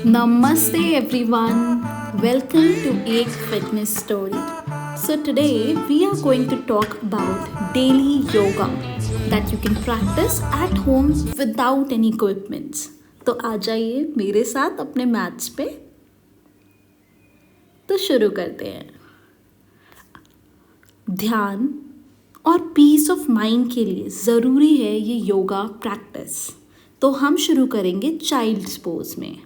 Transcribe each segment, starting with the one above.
Namaste everyone. Welcome to Ek Fitness Story. So today we are going to talk about daily yoga that you can practice at home without any equipments. तो आ जाइए मेरे साथ अपने mats पे। तो शुरू करते हैं। ध्यान और पीस ऑफ माइंड के लिए ज़रूरी है ये योगा प्रैक्टिस। तो हम शुरू करेंगे चाइल्ड्स पोज में।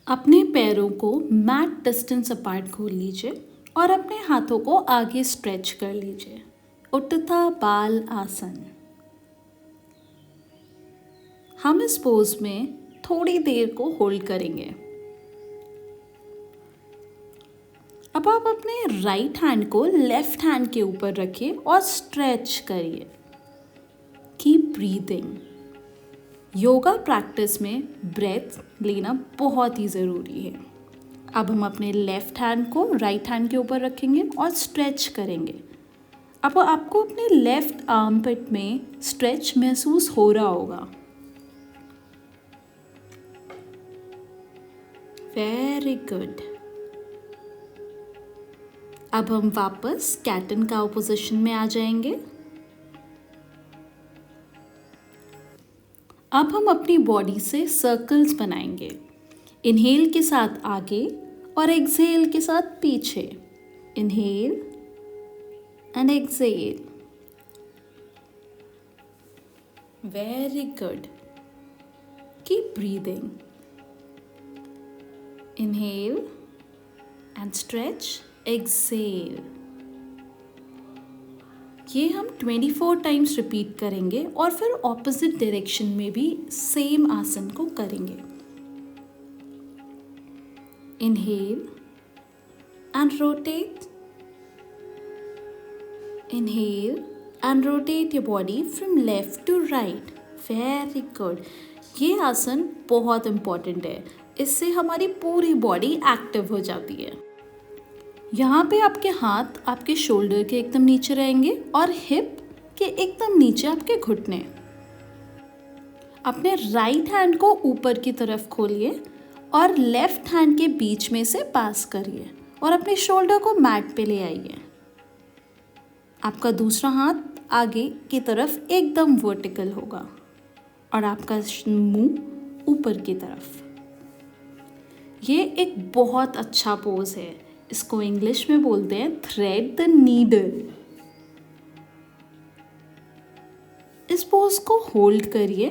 अपने पैरों को मैट डिस्टेंस अपार्ट खोल लीजिए और अपने हाथों को आगे स्ट्रेच कर लीजिए। उठता बाल आसन। हम इस पोज में थोड़ी देर को होल्ड करेंगे। अब आप अपने राइट हैंड को लेफ्ट हैंड के ऊपर रखिए और स्ट्रेच करिए। Keep breathing. योगा प्रैक्टिस में ब्रेथ लेना बहुत ही ज़रूरी है। अब हम अपने लेफ्ट हैंड को राइट हैंड के ऊपर रखेंगे और स्ट्रेच करेंगे। अब आपको अपने लेफ्ट आर्म पिट में स्ट्रेच महसूस हो रहा होगा। Very good. अब हम वापस कैट एंड काउ पोजीशन में आ जाएंगे। अब हम अपनी बॉडी से सर्कल्स बनाएंगे। इनहेल के साथ आगे और एक्सहेल के साथ पीछे। Inhale and exhale. Very good. Keep breathing. Inhale and stretch, exhale. ये हम 24 टाइम्स रिपीट करेंगे और फिर ऑपोजिट डायरेक्शन में भी सेम आसन को करेंगे। Inhale and rotate. Inhale and rotate your body from left to right. Very good. ये आसन बहुत इम्पॉर्टेंट है। इससे हमारी पूरी बॉडी एक्टिव हो जाती है। यहाँ पे आपके हाथ आपके शोल्डर के एकदम नीचे रहेंगे और हिप के एकदम नीचे आपके घुटने। अपने राइट हैंड को ऊपर की तरफ खोलिए और लेफ्ट हैंड के बीच में से पास करिए और अपने शोल्डर को मैट पे ले आइए। आपका दूसरा हाथ आगे की तरफ एकदम वर्टिकल होगा और आपका मुंह ऊपर की तरफ। ये एक बहुत अच्छा पोज है। इसको इंग्लिश में बोलते हैं थ्रेड द नीडल। इस पोज को होल्ड करिए।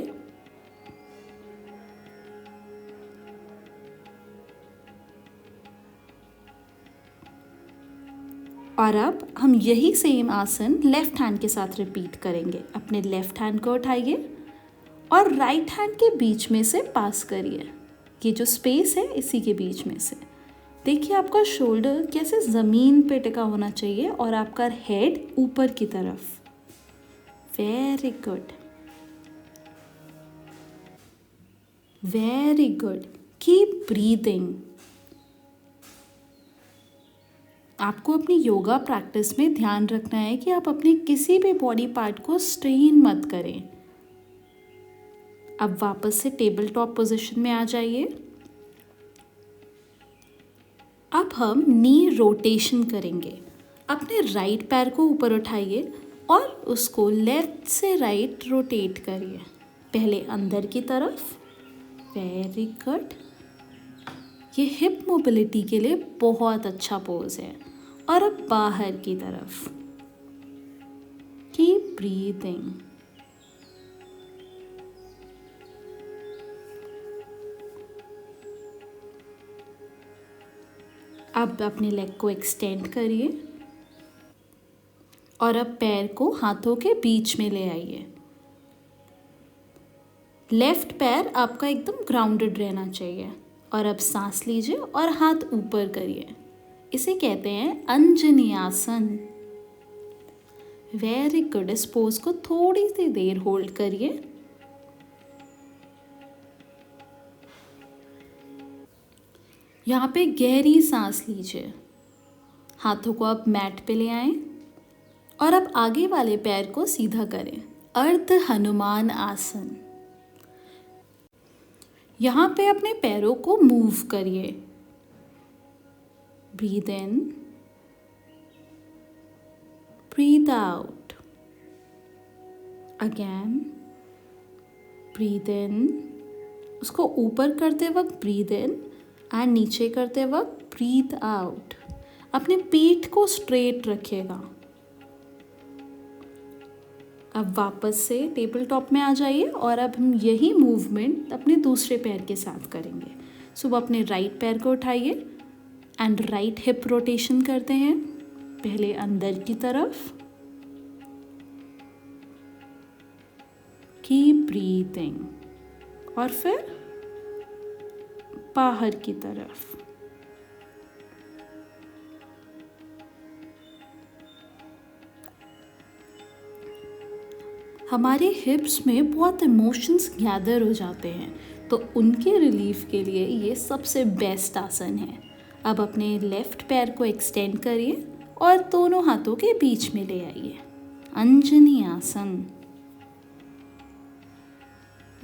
और अब हम यही सेम आसन लेफ्ट हैंड के साथ रिपीट करेंगे। अपने लेफ्ट हैंड को उठाइए और राइट हैंड के बीच में से पास करिए। ये जो स्पेस है इसी के बीच में से। देखिए आपका शोल्डर कैसे ज़मीन पे टिका होना चाहिए और आपका हेड ऊपर की तरफ। Very good. Very good. Keep breathing. आपको अपनी योगा प्रैक्टिस में ध्यान रखना है कि आप अपने किसी भी बॉडी पार्ट को स्ट्रेन मत करें। अब वापस से टेबल टॉप पोजीशन में आ जाइए। अब हम नी रोटेशन करेंगे। अपने राइट पैर को ऊपर उठाइए और उसको लेफ्ट से राइट रोटेट करिए। पहले अंदर की तरफ। Very good. ये हिप मोबिलिटी के लिए बहुत अच्छा पोज है। और अब बाहर की तरफ। Keep breathing. अब अपने लेग को एक्सटेंड करिए और अब पैर को हाथों के बीच में ले आइए। लेफ्ट पैर आपका एकदम ग्राउंडेड रहना चाहिए। और अब सांस लीजिए और हाथ ऊपर करिए। इसे कहते हैं अंजनी आसन। Very good. इस पोज को थोड़ी सी देर होल्ड करिए। यहाँ पे गहरी सांस लीजिए। हाथों को आप मैट पे ले आएं और अब आगे वाले पैर को सीधा करें। अर्ध हनुमान आसन। यहाँ पे अपने पैरों को मूव करिए। Breathe in, breathe out. Again, breathe in. उसको ऊपर करते वक्त ब्रीद इन एंड नीचे करते वक्त ब्रीद आउट। अपने पीठ को स्ट्रेट रखिएगा। अब वापस से टेबल टॉप में आ जाइए और अब हम यही मूवमेंट अपने दूसरे पैर के साथ करेंगे। सो अपने राइट पैर को उठाइए एंड राइट हिप रोटेशन करते हैं। पहले अंदर की तरफ, कीप ब्रीथिंग, और फिर बाहर की तरफ। हमारे हिप्स में बहुत इमोशंस गैदर हो जाते हैं, तो उनके रिलीफ के लिए ये सबसे बेस्ट आसन है। अब अपने लेफ्ट पैर को एक्सटेंड करिए और दोनों हाथों के बीच में ले आइए, अंजनी आसन।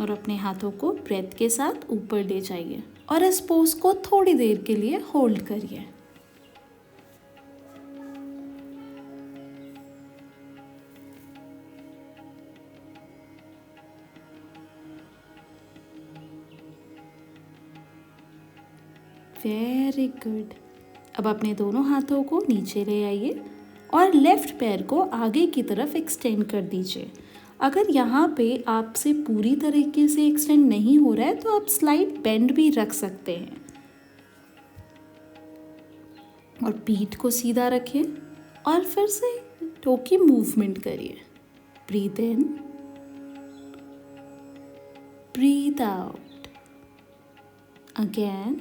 और अपने हाथों को ब्रेथ के साथ ऊपर ले जाइए और इस पोज को थोड़ी देर के लिए होल्ड करिए। Very good. अब अपने दोनों हाथों को नीचे ले आइए और लेफ्ट पैर को आगे की तरफ एक्सटेंड कर दीजिए। अगर यहाँ पे आपसे पूरी तरीके से एक्सटेंड नहीं हो रहा है तो आप स्लाइड बेंड भी रख सकते हैं। और पीठ को सीधा रखें और फिर से टो की मूवमेंट करिए। ब्रीथ इन, ब्रीथ आउट। अगेन,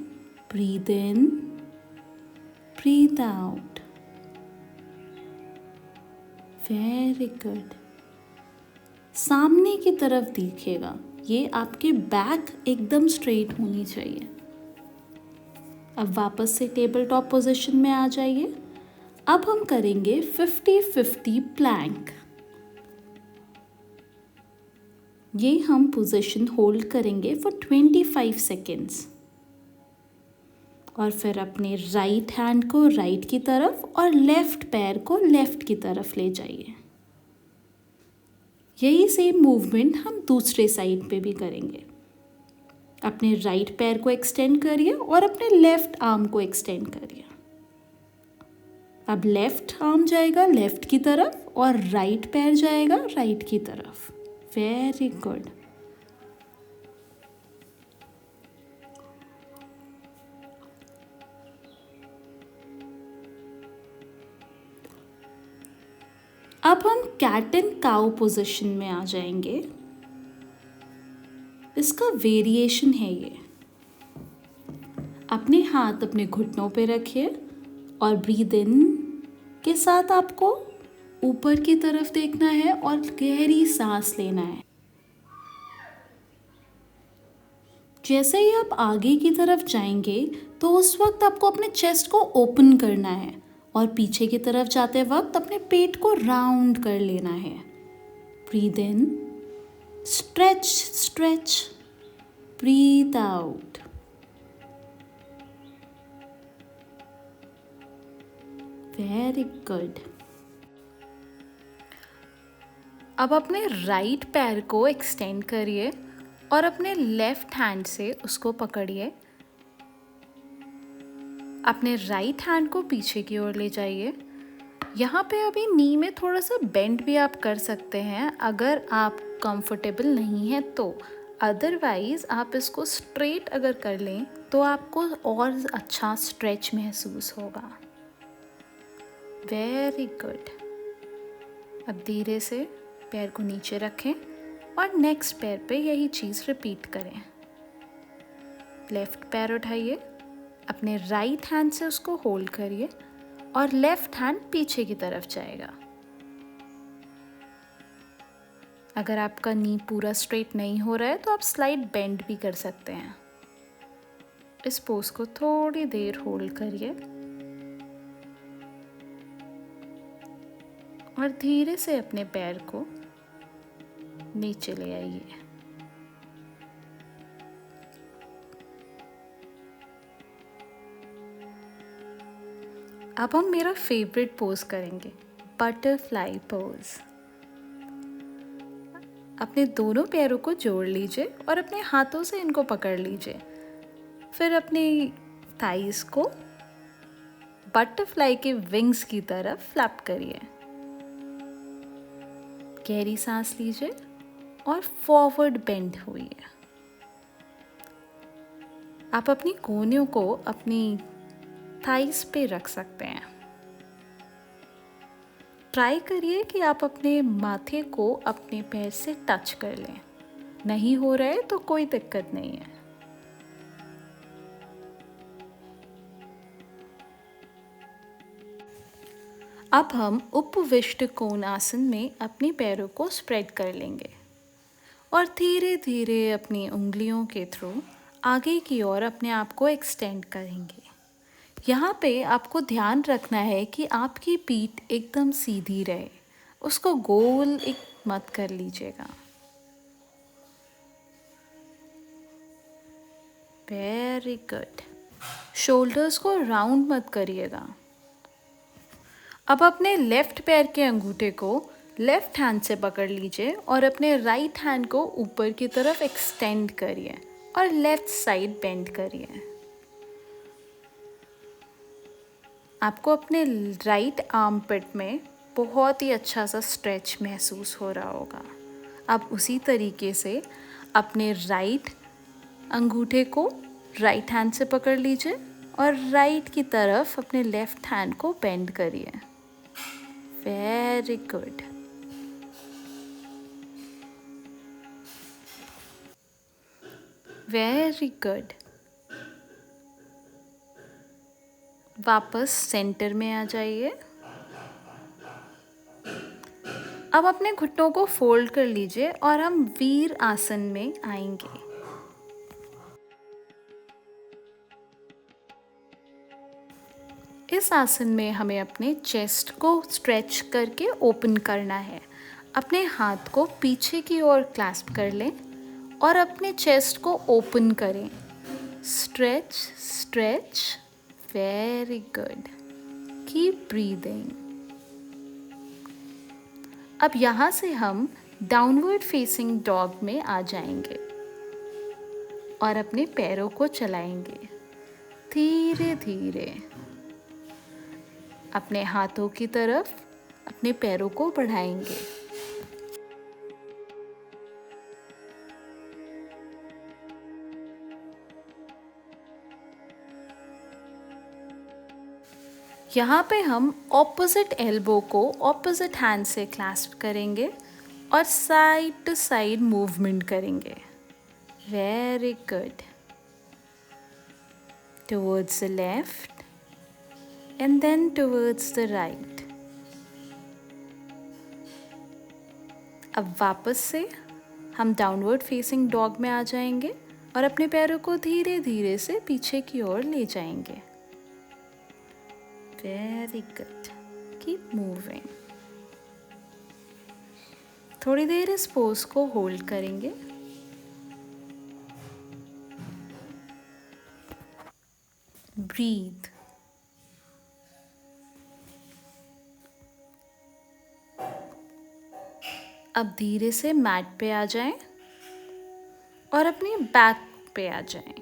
ब्रीथ इन, ब्रीथ आउट। Very good. सामने की तरफ देखिएगा, ये आपके बैक एकदम स्ट्रेट होनी चाहिए। अब वापस से टेबल टॉप पोजीशन में आ जाइए। अब हम करेंगे 50-50 प्लैंक। ये हम पोजीशन होल्ड करेंगे फॉर 25 सेकेंड्स। और फिर अपने राइट हैंड को राइट की तरफ और लेफ्ट पैर को लेफ्ट की तरफ ले जाइए। यही सेम मूवमेंट हम दूसरे साइड पे भी करेंगे। अपने राइट पैर को एक्सटेंड करिए और अपने लेफ्ट आर्म को एक्सटेंड करिए। अब लेफ्ट आर्म जाएगा लेफ्ट की तरफ और राइट पैर जाएगा राइट की तरफ। Very good. अब हम कैट एंड काउ पोजीशन में आ जाएंगे। इसका वेरिएशन है ये। अपने हाथ अपने घुटनों पे रखिए और ब्रीद इन के साथ आपको ऊपर की तरफ देखना है और गहरी सांस लेना है। जैसे ही आप आगे की तरफ जाएंगे तो उस वक्त आपको अपने चेस्ट को ओपन करना है और पीछे की तरफ जाते वक्त अपने पेट को राउंड कर लेना है। Breathe in, stretch stretch, breathe out. Very good. अब अपने राइट पैर को एक्सटेंड करिए और अपने लेफ्ट हैंड से उसको पकड़िए। अपने राइट हैंड को पीछे की ओर ले जाइए। यहाँ पे अभी नी में थोड़ा सा बेंड भी आप कर सकते हैं अगर आप कंफर्टेबल नहीं है तो। अदरवाइज़ आप इसको स्ट्रेट अगर कर लें तो आपको और अच्छा स्ट्रेच महसूस होगा। Very good. अब धीरे से पैर को नीचे रखें और नेक्स्ट पैर पे यही चीज़ रिपीट करें। लेफ्ट पैर उठाइए, अपने राइट हैंड से उसको होल्ड करिए और लेफ्ट हैंड पीछे की तरफ जाएगा। अगर आपका नी पूरा स्ट्रेट नहीं हो रहा है तो आप स्लाइड बेंड भी कर सकते हैं। इस पोज को थोड़ी देर होल्ड करिए और धीरे से अपने पैर को नीचे ले आइए। अब हम मेरा फेवरेट पोज करेंगे, बटरफ्लाई पोज। अपने दोनों पैरों को जोड़ लीजिए और अपने हाथों से इनको पकड़ लीजिए। फिर अपनी थाइस को बटरफ्लाई के विंग्स की तरफ फ्लैप करिए। गहरी सांस लीजिए और फॉरवर्ड बेंड हुइए। आप अपनी कोहनियों को अपनी थाइस पे रख सकते हैं। ट्राई करिए कि आप अपने माथे को अपने पैर से टच कर लें। नहीं हो रहा है तो कोई दिक्कत नहीं है। अब हम उपविष्ट कोणासन में अपने पैरों को स्प्रेड कर लेंगे और धीरे धीरे अपनी उंगलियों के थ्रू आगे की ओर अपने आप को एक्सटेंड करेंगे। यहाँ पे आपको ध्यान रखना है कि आपकी पीठ एकदम सीधी रहे, उसको गोल एक मत कर लीजिएगा। Very good. शोल्डर्स को राउंड मत करिएगा। अब अपने लेफ्ट पैर के अंगूठे को लेफ्ट हैंड से पकड़ लीजिए और अपने राइट हैंड को ऊपर की तरफ एक्सटेंड करिए और लेफ्ट साइड बेंड करिए। आपको अपने राइट आर्म पिट में बहुत ही अच्छा सा स्ट्रेच महसूस हो रहा होगा। अब उसी तरीके से अपने राइट अंगूठे को राइट हैंड से पकड़ लीजिए और राइट की तरफ अपने लेफ्ट हैंड को बेंड करिए। Very good. Very good. वापस सेंटर में आ जाइए। अब अपने घुटनों को फोल्ड कर लीजिए और हम वीर आसन में आएंगे। इस आसन में हमें अपने चेस्ट को स्ट्रेच करके ओपन करना है। अपने हाथ को पीछे की ओर क्लैस्प कर लें और अपने चेस्ट को ओपन करें। Stretch stretch. Very good. Keep breathing. अब यहाँ से हम डाउनवर्ड फेसिंग डॉग में आ जाएंगे और अपने पैरों को चलाएंगे धीरे धीरे। अपने हाथों की तरफ अपने पैरों को बढ़ाएंगे। यहाँ पे हम ऑपोजिट एल्बो को ऑपोजिट हैंड से क्लैस्प करेंगे और साइड टू साइड मूवमेंट करेंगे। Very good. Towards the left and then towards the right. अब वापस से हम डाउनवर्ड फेसिंग डॉग में आ जाएंगे और अपने पैरों को धीरे धीरे से पीछे की ओर ले जाएंगे। Very good. Keep moving. थोड़ी देर इस पोज को होल्ड करेंगे। ब्रीथ। अब धीरे से मैट पे आ जाएं और अपनी बैक पे आ जाएं।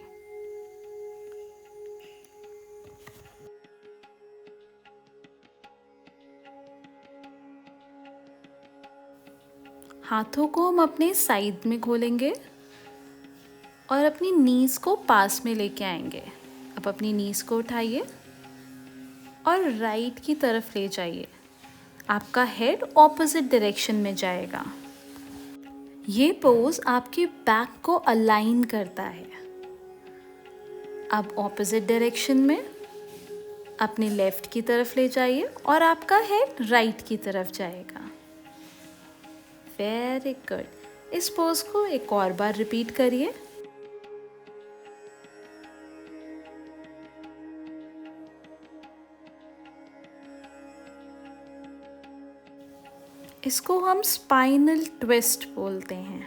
हाथों को हम अपने साइड में खोलेंगे और अपनी नीज को पास में लेके आएंगे। अब अपनी नीज को उठाइए और राइट की तरफ ले जाइए। आपका हेड ऑपोजिट डायरेक्शन में जाएगा। ये पोज आपके बैक को अलाइन करता है। अब ऑपोजिट डायरेक्शन में अपने लेफ्ट की तरफ ले जाइए और आपका हेड राइट की तरफ जाएगा। Very good. इस पोज को एक और बार रिपीट करिए। इसको हम स्पाइनल ट्विस्ट बोलते हैं।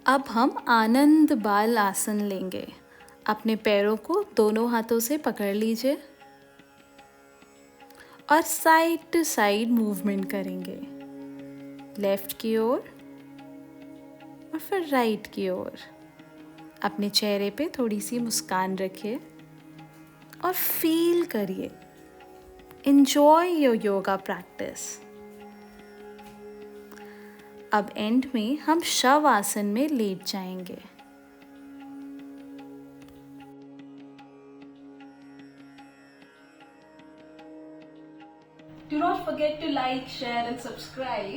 अब हम आनंद बाल आसन लेंगे। अपने पैरों को दोनों हाथों से पकड़ लीजिए और साइड टू साइड मूवमेंट करेंगे, लेफ्ट की ओर और फिर राइट की ओर। अपने चेहरे पे थोड़ी सी मुस्कान रखिए और फील करिए, एंजॉय योर योगा प्रैक्टिस। अब एंड में हम शव आसन में लेट जाएंगे। Do not forget to like, share and subscribe.